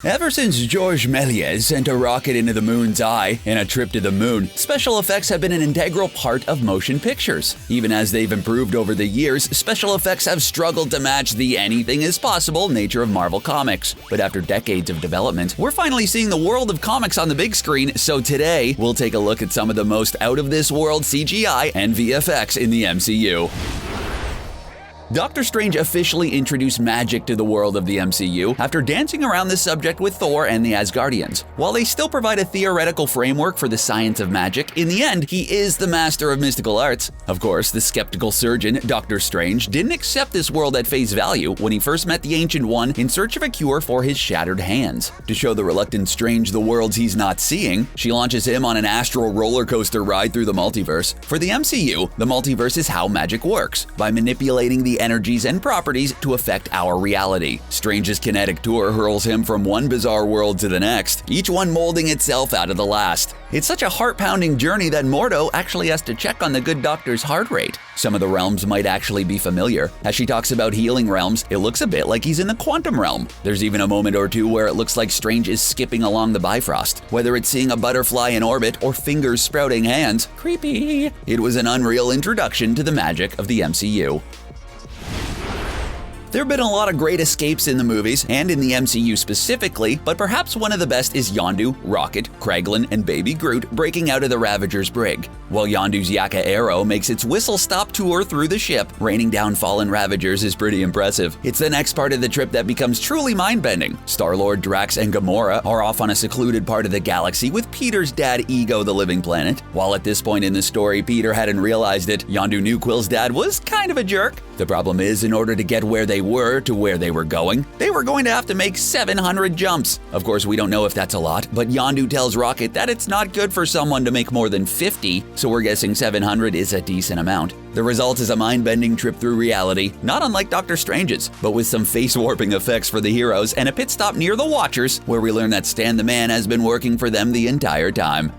Ever since Georges Méliès sent a rocket into the moon's eye in a trip to the moon, special effects have been an integral part of motion pictures. Even as they've improved over the years, special effects have struggled to match the anything is possible nature of Marvel Comics. But after decades of development, we're finally seeing the world of comics on the big screen, so today we'll take a look at some of the most out-of-this-world CGI and VFX in the MCU. Doctor Strange officially introduced magic to the world of the MCU after dancing around this subject with Thor and the Asgardians. While they still provide a theoretical framework for the science of magic, in the end, he is the master of mystical arts. Of course, the skeptical surgeon, Doctor Strange, didn't accept this world at face value when he first met the Ancient One in search of a cure for his shattered hands. To show the reluctant Strange the worlds he's not seeing, she launches him on an astral roller coaster ride through the multiverse. For the MCU, the multiverse is how magic works, by manipulating the energies and properties to affect our reality. Strange's kinetic tour hurls him from one bizarre world to the next, each one molding itself out of the last. It's such a heart-pounding journey that Mordo actually has to check on the good doctor's heart rate. Some of the realms might actually be familiar. As she talks about healing realms, it looks a bit like he's in the quantum realm. There's even a moment or two where it looks like Strange is skipping along the Bifrost. Whether it's seeing a butterfly in orbit or fingers sprouting hands, creepy. It was an unreal introduction to the magic of the MCU. There have been a lot of great escapes in the movies, and in the MCU specifically, but perhaps one of the best is Yondu, Rocket, Kraglin, and Baby Groot breaking out of the Ravager's brig. While Yondu's Yaka Arrow makes its whistle-stop tour through the ship, raining down fallen Ravagers is pretty impressive. It's the next part of the trip that becomes truly mind-bending. Star-Lord, Drax, and Gamora are off on a secluded part of the galaxy with Peter's dad Ego the Living Planet. While at this point in the story, Peter hadn't realized it, Yondu knew Quill's dad was kind of a jerk. The problem is, in order to get where they were to where they were going to have to make 700 jumps. Of course, we don't know if that's a lot, but Yondu tells Rocket that it's not good for someone to make more than 50, so we're guessing 700 is a decent amount. The result is a mind-bending trip through reality, not unlike Doctor Strange's, but with some face-warping effects for the heroes and a pit stop near the Watchers, where we learn that Stan the Man has been working for them the entire time.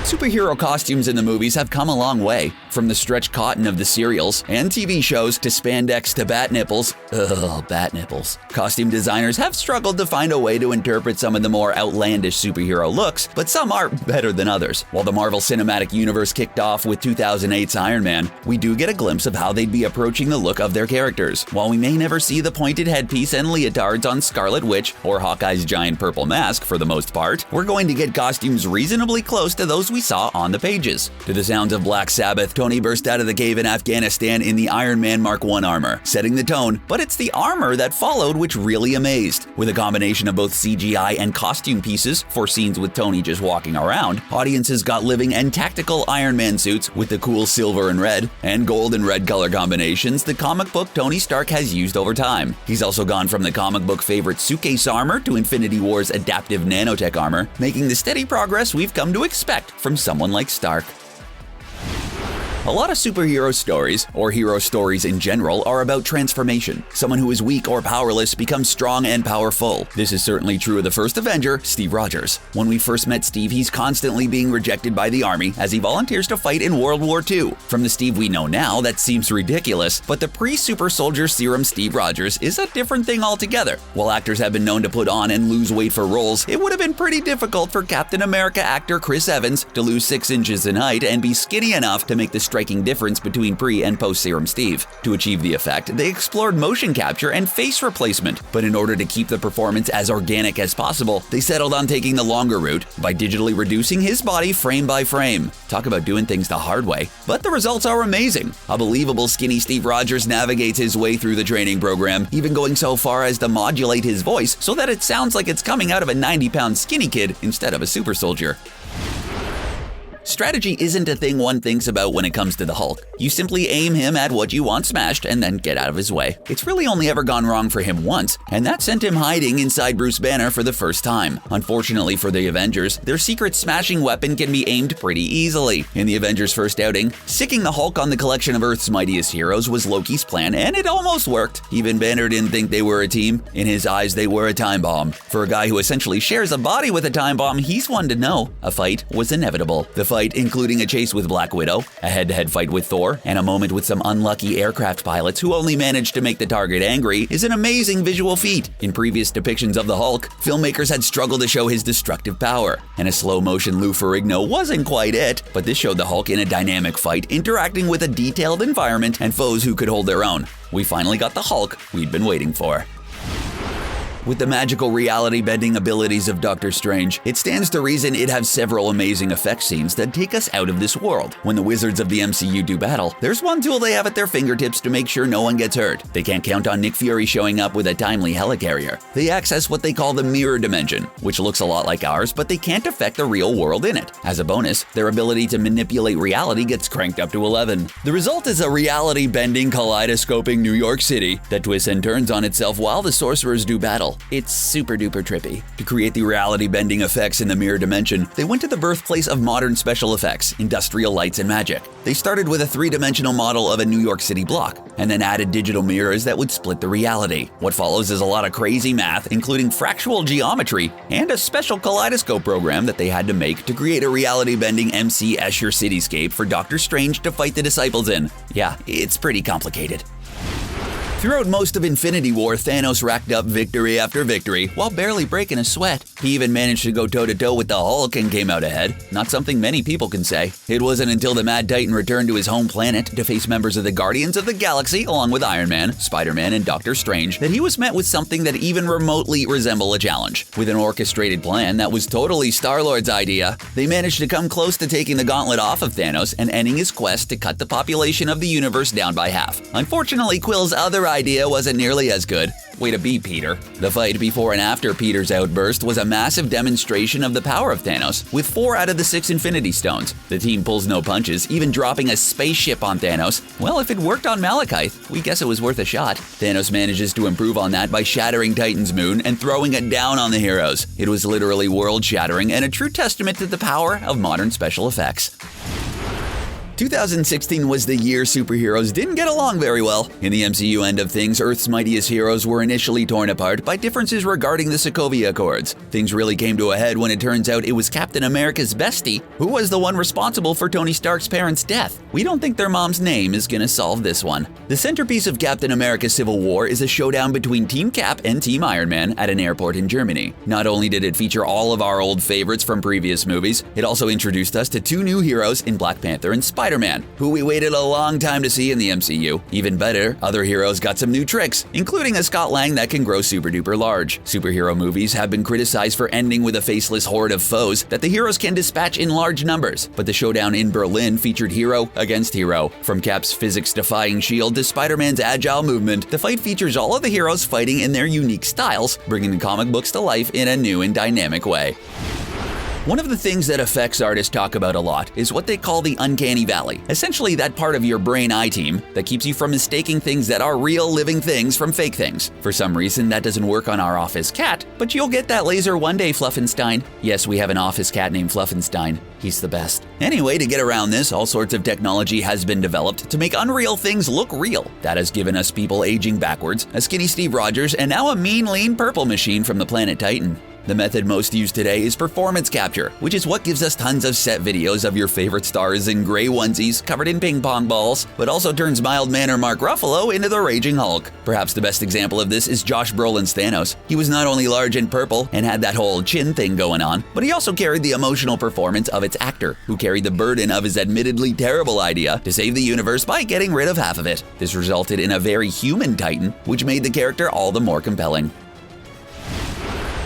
Superhero costumes in the movies have come a long way, from the stretched cotton of the serials and TV shows to spandex to bat nipples. Ugh, bat nipples. Costume designers have struggled to find a way to interpret some of the more outlandish superhero looks, but some are better than others. While the Marvel Cinematic Universe kicked off with 2008's Iron Man, we do get a glimpse of how they'd be approaching the look of their characters. While we may never see the pointed headpiece and leotards on Scarlet Witch or Hawkeye's giant purple mask for the most part, we're going to get costumes reasonably close to those we saw on the pages. To the sounds of Black Sabbath, Tony burst out of the cave in Afghanistan in the Iron Man Mark I armor, setting the tone, but it's the armor that followed which really amazed. With a combination of both CGI and costume pieces for scenes with Tony just walking around, audiences got living and tactical Iron Man suits with the cool silver and red, and gold and red color combinations the comic book Tony Stark has used over time. He's also gone from the comic book favorite suitcase armor to Infinity War's adaptive nanotech armor, making the steady progress we've come to expect from someone like Stark. A lot of superhero stories, or hero stories in general, are about transformation. Someone who is weak or powerless becomes strong and powerful. This is certainly true of the first Avenger, Steve Rogers. When we first met Steve, he's constantly being rejected by the Army as he volunteers to fight in World War II. From the Steve we know now, that seems ridiculous, but the pre-super soldier serum Steve Rogers is a different thing altogether. While actors have been known to put on and lose weight for roles, it would have been pretty difficult for Captain America actor Chris Evans to lose 6 inches in height and be skinny enough to make the striking difference between pre- and post-serum Steve. To achieve the effect, they explored motion capture and face replacement, but in order to keep the performance as organic as possible, they settled on taking the longer route by digitally reducing his body frame by frame. Talk about doing things the hard way. But the results are amazing. A believable skinny Steve Rogers navigates his way through the training program, even going so far as to modulate his voice so that it sounds like it's coming out of a 90-pound skinny kid instead of a super soldier. Strategy isn't a thing one thinks about when it comes to the Hulk. You simply aim him at what you want smashed and then get out of his way. It's really only ever gone wrong for him once, and that sent him hiding inside Bruce Banner for the first time. Unfortunately for the Avengers, their secret smashing weapon can be aimed pretty easily. In the Avengers' first outing, sicking the Hulk on the collection of Earth's mightiest heroes was Loki's plan, and it almost worked. Even Banner didn't think they were a team. In his eyes, they were a time bomb. For a guy who essentially shares a body with a time bomb, he's one to know. A fight was inevitable. The fight, including a chase with Black Widow, a head-to-head fight with Thor, and a moment with some unlucky aircraft pilots who only managed to make the target angry, is an amazing visual feat. In previous depictions of the Hulk, filmmakers had struggled to show his destructive power, and a slow-motion Lou Ferrigno wasn't quite it, but this showed the Hulk in a dynamic fight, interacting with a detailed environment and foes who could hold their own. We finally got the Hulk we'd been waiting for. With the magical reality-bending abilities of Doctor Strange, it stands to reason it has several amazing effects scenes that take us out of this world. When the wizards of the MCU do battle, there's one tool they have at their fingertips to make sure no one gets hurt. They can't count on Nick Fury showing up with a timely helicarrier. They access what they call the mirror dimension, which looks a lot like ours, but they can't affect the real world in it. As a bonus, their ability to manipulate reality gets cranked up to 11. The result is a reality-bending, kaleidoscoping New York City that twists and turns on itself while the sorcerers do battle. It's super duper trippy. To create the reality-bending effects in the mirror dimension, they went to the birthplace of modern special effects, industrial lights and magic. They started with a three-dimensional model of a New York City block, and then added digital mirrors that would split the reality. What follows is a lot of crazy math, including fractional geometry, and a special kaleidoscope program that they had to make to create a reality-bending MC Escher cityscape for Doctor Strange to fight the disciples in. Yeah, it's pretty complicated. Throughout most of Infinity War, Thanos racked up victory after victory while barely breaking a sweat. He even managed to go toe-to-toe with the Hulk and came out ahead. Not something many people can say. It wasn't until the Mad Titan returned to his home planet to face members of the Guardians of the Galaxy along with Iron Man, Spider-Man, and Doctor Strange that he was met with something that even remotely resembled a challenge. With an orchestrated plan that was totally Star-Lord's idea, they managed to come close to taking the gauntlet off of Thanos and ending his quest to cut the population of the universe down by half. Unfortunately, Quill's other idea wasn't nearly as good. Way to be, Peter. The fight before and after Peter's outburst was a massive demonstration of the power of Thanos, with 4 out of the 6 Infinity Stones. The team pulls no punches, even dropping a spaceship on Thanos. Well, if it worked on Malekith, we guess it was worth a shot. Thanos manages to improve on that by shattering Titan's moon and throwing it down on the heroes. It was literally world-shattering and a true testament to the power of modern special effects. 2016 was the year superheroes didn't get along very well. In the MCU end of things, Earth's mightiest heroes were initially torn apart by differences regarding the Sokovia Accords. Things really came to a head when it turns out it was Captain America's bestie who was the one responsible for Tony Stark's parents' death. We don't think their mom's name is gonna solve this one. The centerpiece of Captain America Civil War is a showdown between Team Cap and Team Iron Man at an airport in Germany. Not only did it feature all of our old favorites from previous movies, it also introduced us to 2 new heroes in Black Panther and Spider-Man, who we waited a long time to see in the MCU. Even better, other heroes got some new tricks, including a Scott Lang that can grow super duper large. Superhero movies have been criticized for ending with a faceless horde of foes that the heroes can dispatch in large numbers, but the showdown in Berlin featured hero against hero. From Cap's physics-defying shield to Spider-Man's agile movement, the fight features all of the heroes fighting in their unique styles, bringing the comic books to life in a new and dynamic way. One of the things that effects artists talk about a lot is what they call the uncanny valley. Essentially that part of your brain-eye team that keeps you from mistaking things that are real living things from fake things. For some reason, that doesn't work on our office cat, but you'll get that laser one day, Fluffenstein. Yes, we have an office cat named Fluffenstein. He's the best. Anyway, to get around this, all sorts of technology has been developed to make unreal things look real. That has given us people aging backwards, a skinny Steve Rogers, and now a mean, lean purple machine from the planet Titan. The method most used today is performance capture, which is what gives us tons of set videos of your favorite stars in gray onesies covered in ping pong balls, but also turns mild-mannered Mark Ruffalo into the Raging Hulk. Perhaps the best example of this is Josh Brolin's Thanos. He was not only large and purple and had that whole chin thing going on, but he also carried the emotional performance of its actor, who carried the burden of his admittedly terrible idea to save the universe by getting rid of half of it. This resulted in a very human Titan, which made the character all the more compelling.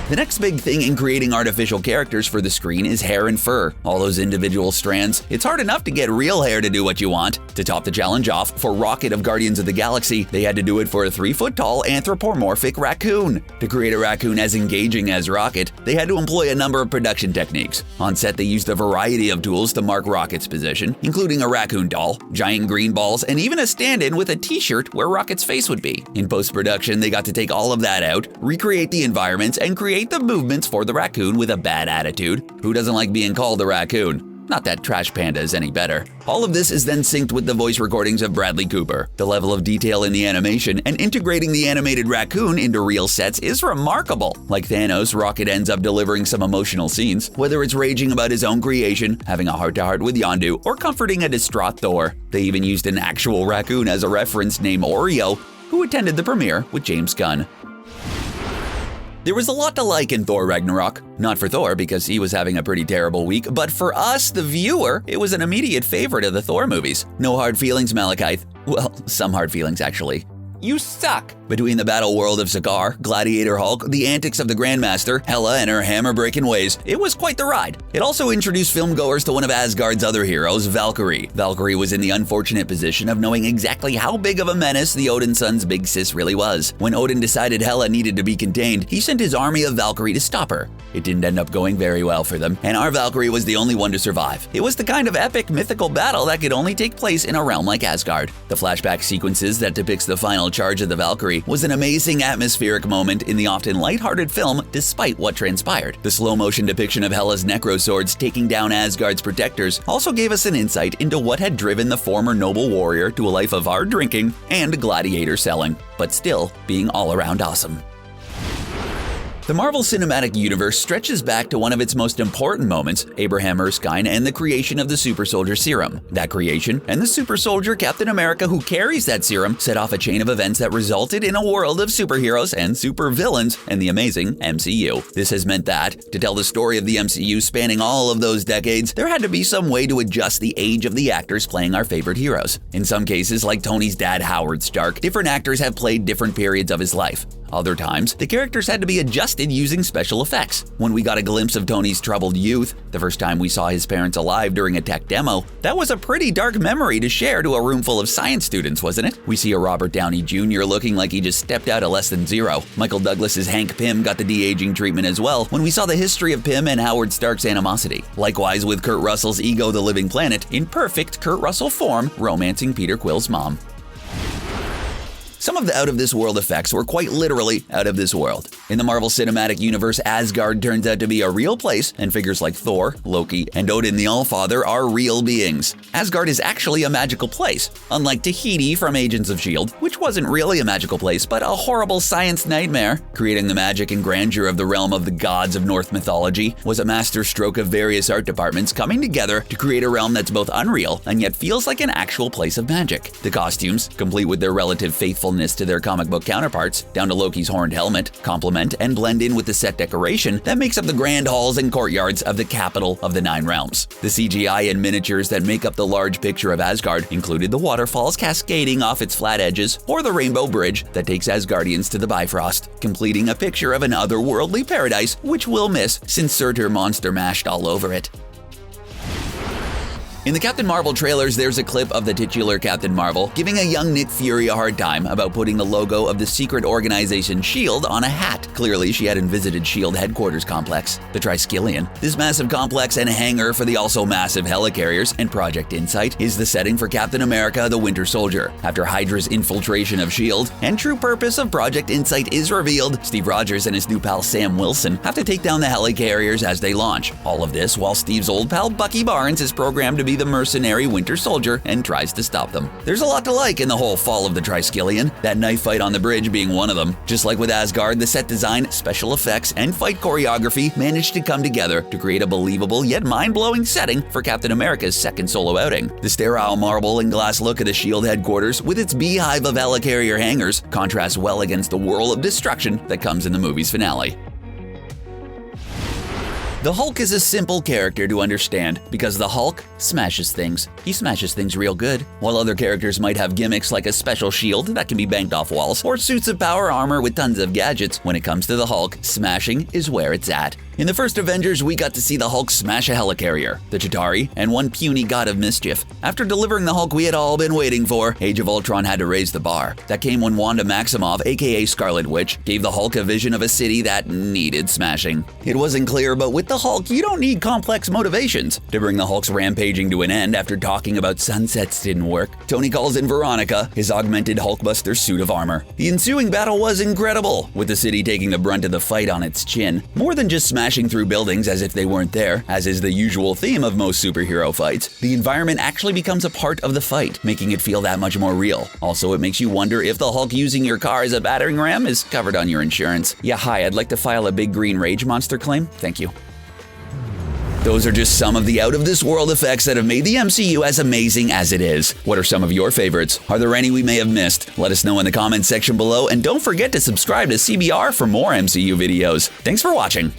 The next big thing in creating artificial characters for the screen is hair and fur. All those individual strands. It's hard enough to get real hair to do what you want. To top the challenge off, for Rocket of Guardians of the Galaxy, they had to do it for a 3-foot-tall anthropomorphic raccoon. To create a raccoon as engaging as Rocket, they had to employ a number of production techniques. On set, they used a variety of tools to mark Rocket's position, including a raccoon doll, giant green balls, and even a stand-in with a t-shirt where Rocket's face would be. In post-production, they got to take all of that out, recreate the environments, and create the movements for the raccoon with a bad attitude. Who doesn't like being called a raccoon? Not that Trash Panda is any better. All of this is then synced with the voice recordings of Bradley Cooper. The level of detail in the animation and integrating the animated Raccoon into real sets is remarkable. Like Thanos, Rocket ends up delivering some emotional scenes, whether it's raging about his own creation, having a heart-to-heart with Yondu, or comforting a distraught Thor. They even used an actual raccoon as a reference named Oreo, who attended the premiere with James Gunn. There was a lot to like in Thor Ragnarok. Not for Thor because he was having a pretty terrible week, but for us, the viewer, it was an immediate favorite of the Thor movies. No hard feelings, Malekith. Well, some hard feelings actually. You suck! Between the battle world of Sakaar, Gladiator Hulk, the antics of the Grandmaster, Hela and her hammer-breaking ways, it was quite the ride. It also introduced filmgoers to one of Asgard's other heroes, Valkyrie. Valkyrie was in the unfortunate position of knowing exactly how big of a menace the Odin son's big sis really was. When Odin decided Hela needed to be contained, he sent his army of Valkyrie to stop her. It didn't end up going very well for them, and our Valkyrie was the only one to survive. It was the kind of epic mythical battle that could only take place in a realm like Asgard. The flashback sequences that depicts the final charge of the Valkyrie was an amazing atmospheric moment in the often lighthearted film despite what transpired. The slow-motion depiction of Hela's necro swords taking down Asgard's protectors also gave us an insight into what had driven the former noble warrior to a life of hard drinking and gladiator selling, but still being all around awesome. The Marvel Cinematic Universe stretches back to one of its most important moments, Abraham Erskine and the creation of the Super Soldier Serum. That creation, and the Super Soldier Captain America who carries that serum, set off a chain of events that resulted in a world of superheroes and supervillains and the amazing MCU. This has meant that, to tell the story of the MCU spanning all of those decades, there had to be some way to adjust the age of the actors playing our favorite heroes. In some cases, like Tony's dad Howard Stark, different actors have played different periods of his life. Other times, the characters had to be adjusted using special effects. When we got a glimpse of Tony's troubled youth, the first time we saw his parents alive during a tech demo, that was a pretty dark memory to share to a room full of science students, wasn't it? We see a Robert Downey Jr. looking like he just stepped out of Less Than Zero. Michael Douglas's Hank Pym got the de-aging treatment as well when we saw the history of Pym and Howard Stark's animosity. Likewise with Kurt Russell's Ego the Living Planet, in perfect Kurt Russell form, romancing Peter Quill's mom. Some of the out-of-this-world effects were quite literally out of this world. In the Marvel Cinematic Universe, Asgard turns out to be a real place, and figures like Thor, Loki, and Odin the Allfather are real beings. Asgard is actually a magical place, unlike Tahiti from Agents of S.H.I.E.L.D., which wasn't really a magical place, but a horrible science nightmare. Creating the magic and grandeur of the realm of the gods of Norse mythology was a masterstroke of various art departments coming together to create a realm that's both unreal and yet feels like an actual place of magic. The costumes, complete with their relative faithfulness to their comic book counterparts, down to Loki's horned helmet, complement and blend in with the set decoration that makes up the grand halls and courtyards of the capital of the Nine Realms. The CGI and miniatures that make up the large picture of Asgard included the waterfalls cascading off its flat edges, or the rainbow bridge that takes Asgardians to the Bifrost, completing a picture of an otherworldly paradise which we'll miss since Surtur Monster mashed all over it. In the Captain Marvel trailers, there's a clip of the titular Captain Marvel giving a young Nick Fury a hard time about putting the logo of the secret organization S.H.I.E.L.D. on a hat. Clearly, she hadn't visited S.H.I.E.L.D. headquarters complex, the Triskelion. This massive complex and hangar for the also massive helicarriers and Project Insight is the setting for Captain America the Winter Soldier. After Hydra's infiltration of S.H.I.E.L.D. and true purpose of Project Insight is revealed, Steve Rogers and his new pal Sam Wilson have to take down the helicarriers as they launch. All of this while Steve's old pal Bucky Barnes is programmed to be the mercenary Winter Soldier and tries to stop them. There's a lot to like in the whole fall of the Triskelion, that knife fight on the bridge being one of them. Just like with Asgard, the set design, special effects, and fight choreography managed to come together to create a believable yet mind-blowing setting for Captain America's second solo outing. The sterile marble and glass look of the S.H.I.E.L.D. headquarters, with its beehive of helicarrier hangars, contrasts well against the whirl of destruction that comes in the movie's finale. The Hulk is a simple character to understand because the Hulk smashes things. He smashes things real good. While other characters might have gimmicks like a special shield that can be banked off walls or suits of power armor with tons of gadgets, when it comes to the Hulk, smashing is where it's at. In the first Avengers, we got to see the Hulk smash a helicarrier, the Chitauri, and one puny god of mischief. After delivering the Hulk we had all been waiting for, Age of Ultron had to raise the bar. That came when Wanda Maximoff, aka Scarlet Witch, gave the Hulk a vision of a city that needed smashing. It wasn't clear, but with the Hulk, you don't need complex motivations. To bring the Hulk's rampaging to an end after talking about sunsets didn't work, Tony calls in Veronica, his augmented Hulkbuster suit of armor. The ensuing battle was incredible, with the city taking the brunt of the fight on its chin. More than just smashing smashing through buildings as if they weren't there, as is the usual theme of most superhero fights, the environment actually becomes a part of the fight, making it feel that much more real. Also, it makes you wonder if the Hulk using your car as a battering ram is covered on your insurance. Yeah, hi, I'd like to file a big green rage monster claim. Thank you. Those are just some of the out-of-this-world effects that have made the MCU as amazing as it is. What are some of your favorites? Are there any we may have missed? Let us know in the comments section below, and don't forget to subscribe to CBR for more MCU videos. Thanks for watching.